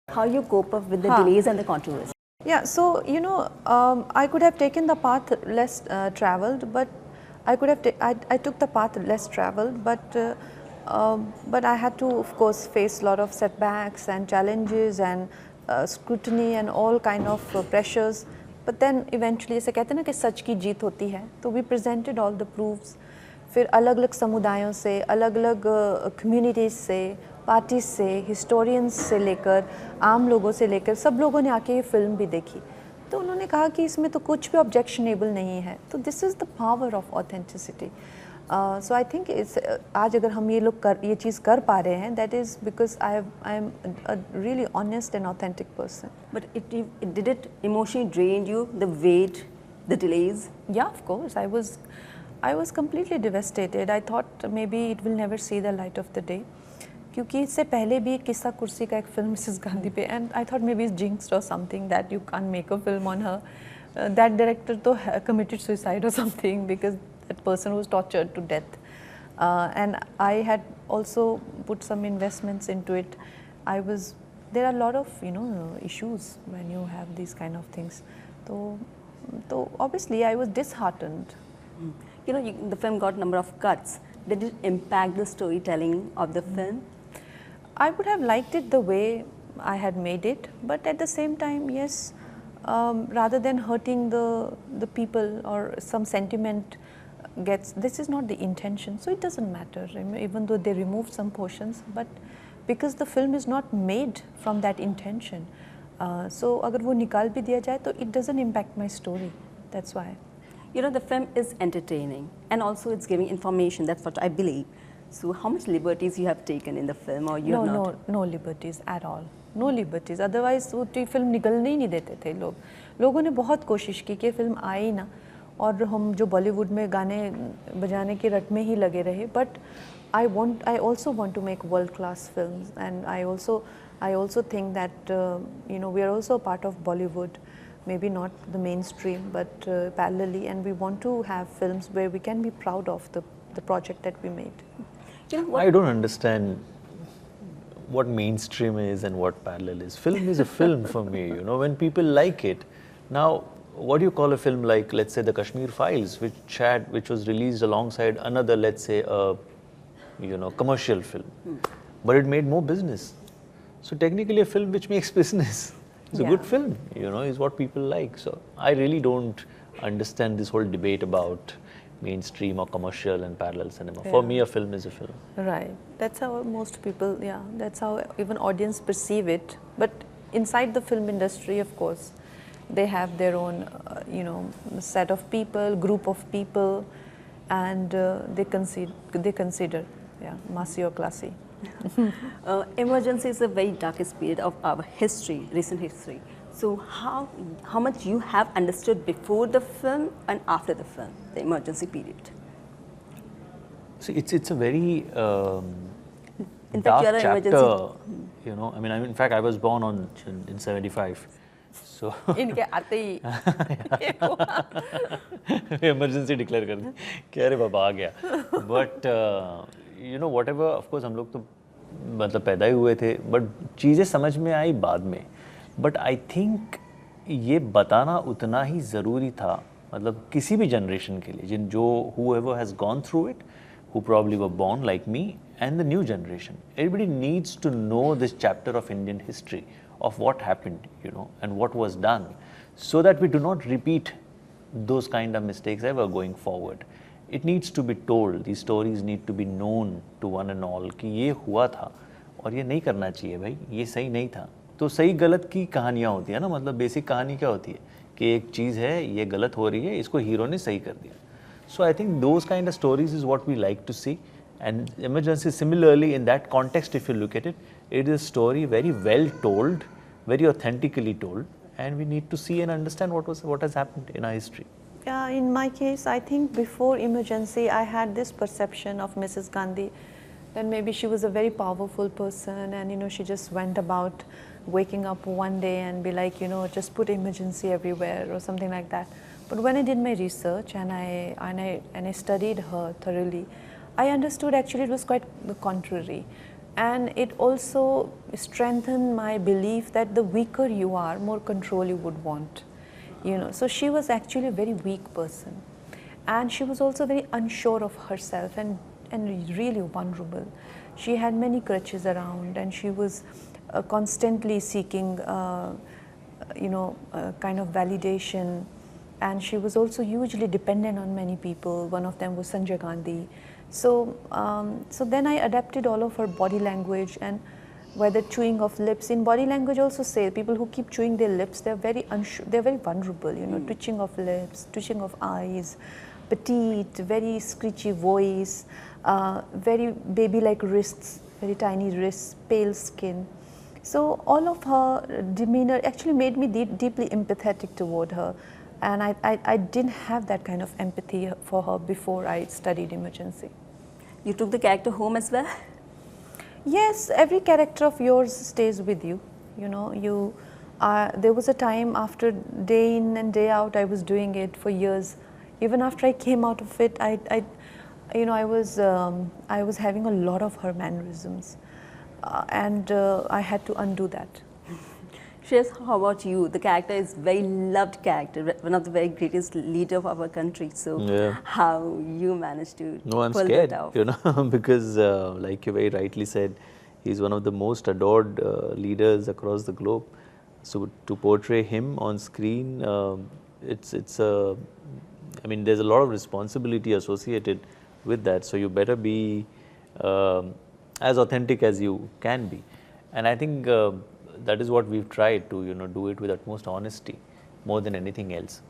How you cope up with the delays and the controversy? Yeah, so I could have taken the path less traveled, but I took the path less traveled, but I had to, of course, face a lot of setbacks and challenges and scrutiny and all kind of pressures. But then eventually, ऐसे कहते हैं ना कि सच की जीत होती है, तो we presented all the proofs. फिर अलग-अलग समुदायों से, अलग-अलग कम्युनिटीज़ से, पार्टीज से, हिस्टोरियंस से लेकर, आम लोगों से लेकर, सब लोगों ने आके ये फिल्म भी देखी, तो उन्होंने कहा कि इसमें तो कुछ भी ऑब्जेक्शनेबल नहीं है. तो this is the power of authenticity. So I think आज अगर हम ये चीज़ कर पा रहे हैं, that is because I am a really honest and authentic person. But did it emotionally drain you, the weight, the delays? Yeah, of course. I was completely devastated. I thought maybe it will never see the light of the day. क्योंकि इससे पहले भी एक किस्सा कुर्सी का एक film Mrs Gandhi पे, and I thought may be is jinxed or something that you can't make a film on her. That director too committed suicide or something because that person was tortured to death. And I had also put some investments into it. I was there are lot of issues when you have these kind of things. So obviously I was disheartened. The film got number of cuts. Did it impact the storytelling of the film? I would have liked it the way I had made it, but at the same time, yes, rather than hurting the people or some sentiment this is not the intention, so it doesn't matter. Even though they removed some portions, but because the film is not made from that intention, so अगर वो निकाल भी दिया जाए तो it doesn't impact my story. That's why. The film is entertaining and also it's giving information. That's what I believe. So how much liberties you have taken in the film, or you have not? No liberties at all. No liberties. Otherwise वो film निकलने ही नहीं देते थे लोग. लोगों ने बहुत कोशिश की कि फिल्म आए ना, और हम जो बॉलीवुड में गाने बजाने के रट में ही लगे रहे. But I also want to make world class films, and I also think that we are also a part of Bollywood. Maybe not the mainstream, but parallelly, and we want to have films where we can be proud of the project that we made. I don't understand what mainstream is and what parallel is. Film is a film for me, when people like it. Now, what do you call a film like, let's say, The Kashmir Files, which was released alongside another, let's say, commercial film, but it made more business. So technically a film which makes business. It's a good film, is what people like. So I really don't understand this whole debate about mainstream or commercial and parallel cinema. For me, a film is a film. Right. That's how most people, that's how even audience perceive it. But inside the film industry, of course, they have their own, set of people, group of people, and they consider, massy or classy. Emergency is the very darkest period of our history, recent history. So how much you have understood before the film and after the film, the emergency period? See, it's a very in dark fact, chapter. In fact, I was born in 75. So इनके आते ही emergency declare कर दी कि अरे बाबा आ गया. But whatever, of course हम लोग तो मतलब पैदा ही हुए थे, but चीज़ें समझ में आई बाद में. But I think ये बताना उतना ही ज़रूरी था, मतलब किसी भी जनरेशन के लिए, whoever has gone through it, who probably were born like me, and the new generation. Everybody needs to know this chapter of Indian history, of what happened, and what was done, so that we do not repeat those kind of mistakes ever going forward. It needs to be told. These stories need to be known to one and all कि ये हुआ था और ये नहीं करना चाहिए भाई, ये सही नहीं था. तो सही गलत की कहानियाँ होती है ना, मतलब बेसिक कहानी क्या होती है कि एक चीज़ है, ये गलत हो रही है, इसको हीरो ने सही कर दिया. So I think those kind of stories is what we like to see. And Emergency, similarly, in that context, if you look at it, it is a story very well told, very authentically told, and we need to see and understand what has happened in our history. Yeah, in my case, I think before Emergency, I had this perception of Mrs. Gandhi, that maybe she was a very powerful person, and she just went about waking up one day and be like, just put emergency everywhere or something like that. But when I did my research and I studied her thoroughly, I understood actually it was quite the contrary. And it also strengthened my belief that the weaker you are, more control you would want. You know, so she was actually a very weak person, and she was also very unsure of herself and really vulnerable. She had many crutches around, and she was constantly seeking, kind of validation, and she was also hugely dependent on many people. One of them was Sanjay Gandhi. So, so then I adapted all of her body language, and whether chewing of lips. In body language also say people who keep chewing their lips, they're very unsure, they're very vulnerable, you know, twitching of lips, twitching of eyes, petite, very screechy voice, very baby-like wrists, very tiny wrists, pale skin. So all of her demeanor actually made me deeply empathetic toward her. And I didn't have that kind of empathy for her before I studied emergency. You took the character home as well? Yes, every character of yours stays with you. You know, there was a time after day in and day out, I was doing it for years. Even after I came out of it, I was having a lot of her mannerisms, and I had to undo that. Shreyas, how about you? The character is very loved character, one of the very greatest leader of our country. So how you managed to I'm pull scared, that off? you know, because like you very rightly said, he's one of the most adored leaders across the globe. So to portray him on screen, it's I mean, there's a lot of responsibility associated with that. So you better be as authentic as you can be. And I think that is what we've tried to, you know, do it with utmost honesty, more than anything else.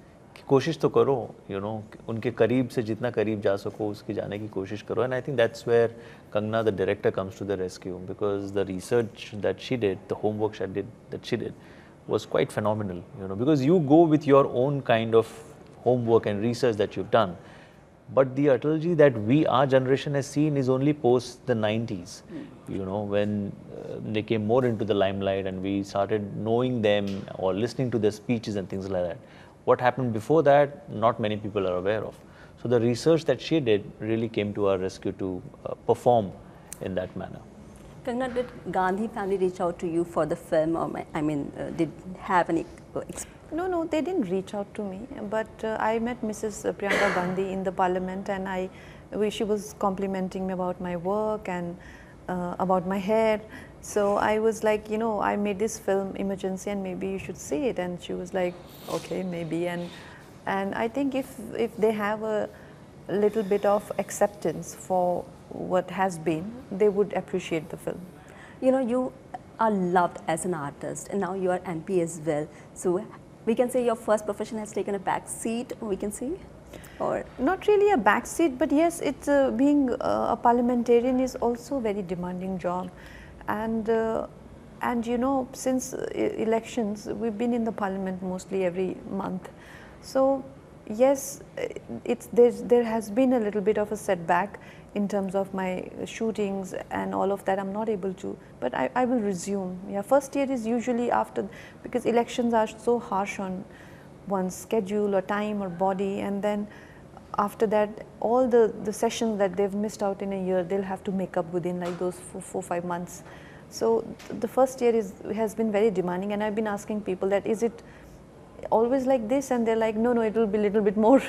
कोशिश तो करो, you know, उनके करीब से जितना करीब जा सको उसकी जाने की कोशिश करो. And I think that's where Kangana, the director, comes to the rescue, because the research that she did, the homework that she did, was quite phenomenal. You know, because you go with your own kind of homework and research that you've done. But the Atalji that our generation has seen is only post the 90s, you know, when they came more into the limelight and we started knowing them or listening to their speeches and things like that. What happened before that, not many people are aware of. So the research that she did really came to our rescue to perform in that manner. Kangana, did Gandhi family reach out to you for the film, or did have any No, they didn't reach out to me, but I met Mrs. Priyanka Gandhi in the parliament, and she was complimenting me about my work and about my hair. So I was like, you know, I made this film Emergency and maybe you should see it. And she was like, okay, maybe. And I think if they have a little bit of acceptance for what has been, they would appreciate the film. You know, you are loved as an artist, and now you are MP as well. So we can say your first profession has taken a back seat, we can say? Or not really a back seat, but yes, it's being a parliamentarian is also a very demanding job. And you know, since elections, we've been in the parliament mostly every month. So yes, there has been a little bit of a setback in terms of my shootings and all of that. I'm not able to, but I will resume. Yeah, first year is usually after, because elections are so harsh on one's schedule or time or body, and then after that, all the sessions that they've missed out in a year, they'll have to make up within like those 4-5 months. So the first year has been very demanding, and I've been asking people that, is it always like this? And they're like, no, it will be a little bit more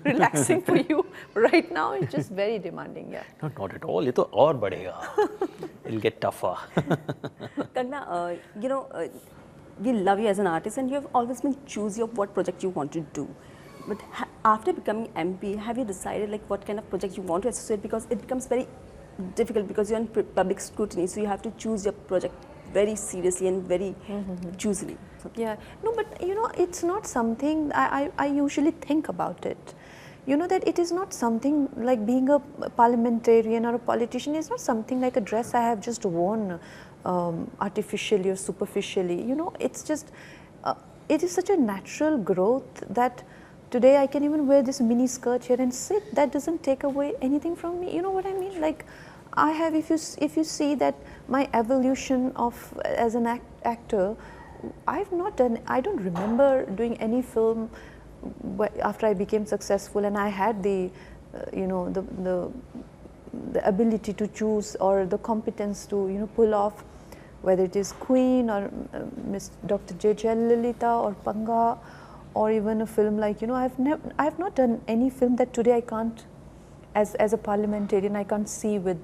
relaxing for you. Right now, it's just very demanding, yeah. No, not at all. It will aur badhega. It'll get tougher. Kangana, you know, we love you as an artist, and you have always been choosy of what project you want to do. But after becoming MP, have you decided like what kind of project you want to associate? Because it becomes very difficult because you're in public scrutiny, so you have to choose your project very seriously and very choosily. Yeah, no, but you know, it's not something I usually think about it. You know that it is not something like being a parliamentarian or a politician is not something like a dress I have just worn artificially or superficially. You know, it's just, it is such a natural growth that today I can even wear this mini skirt here and sit. That doesn't take away anything from me. You know what I mean? Like, I have, if you see that my evolution of as an actor, I don't remember doing any film after I became successful and I had the, you know, the ability to choose or the competence to, you know, pull off, whether it is Queen or Miss Dr. J. Jayalalitha or Panga, or even a film like, you know, I have not done any film that today I can't, as a parliamentarian, I can't see with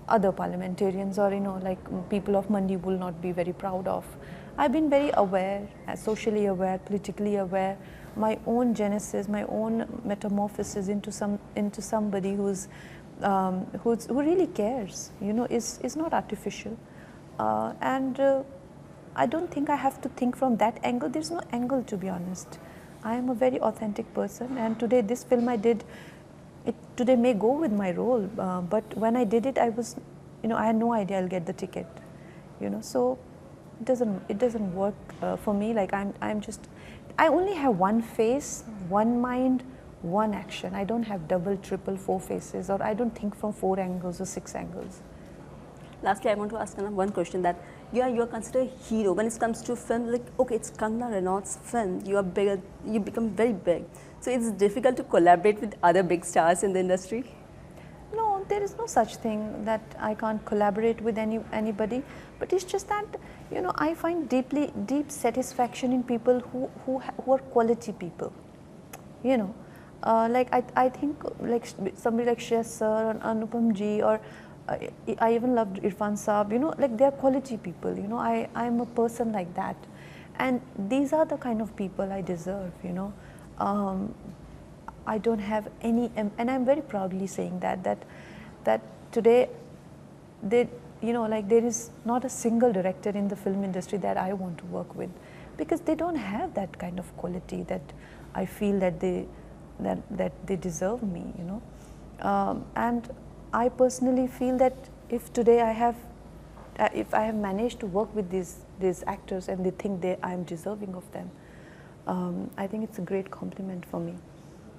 other parliamentarians, or, you know, like people of Mandi will not be very proud of. I've been very aware, socially aware, politically aware, my own genesis, my own metamorphosis into somebody who really cares, you know, is not artificial, and I don't think I have to think from that angle. There's no angle, to be honest. I am a very authentic person, and today this film I did, it today may go with my role, but when I did it, I was, you know, I had no idea I'll get the ticket, you know. So it doesn't work for me. Like I only have one face, one mind, one action. I don't have double, triple, 4 faces, or I don't think from 4 angles or 6 angles. Lastly, I want to ask one question, that you are considered a hero when it comes to film. Like, okay, it's Kangana Ranaut's film. You are bigger. You become very big. So it's difficult to collaborate with other big stars in the industry. No, there is no such thing that I can't collaborate with anybody. But it's just that, you know, I find deep satisfaction in people who are quality people. You know, like I think like somebody like Shreyas sir or Anupam ji, or I even loved Irfan Saab, you know, like they are quality people, you know. I'm a person like that, and these are the kind of people I deserve, you know. I don't have any, and I'm very proudly saying that today, you know, like there is not a single director in the film industry that I want to work with, because they don't have that kind of quality that I feel that they deserve me, you know. And I personally feel that if today if I have managed to work with these actors and they think I am deserving of them, I think it's a great compliment for me.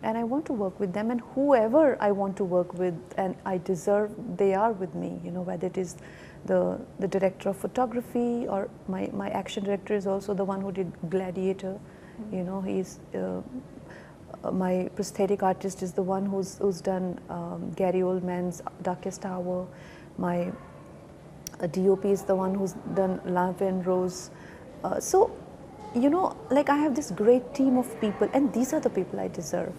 And I want to work with them, and whoever I want to work with and I deserve, they are with me, you know, whether it is the director of photography, or my action director is also the one who did Gladiator, you know, he's my prosthetic artist is the one who's done Gary Oldman's Darkest Hour. My DOP is the one who's done Love and Rose. So, you know, like I have this great team of people, and these are the people I deserve.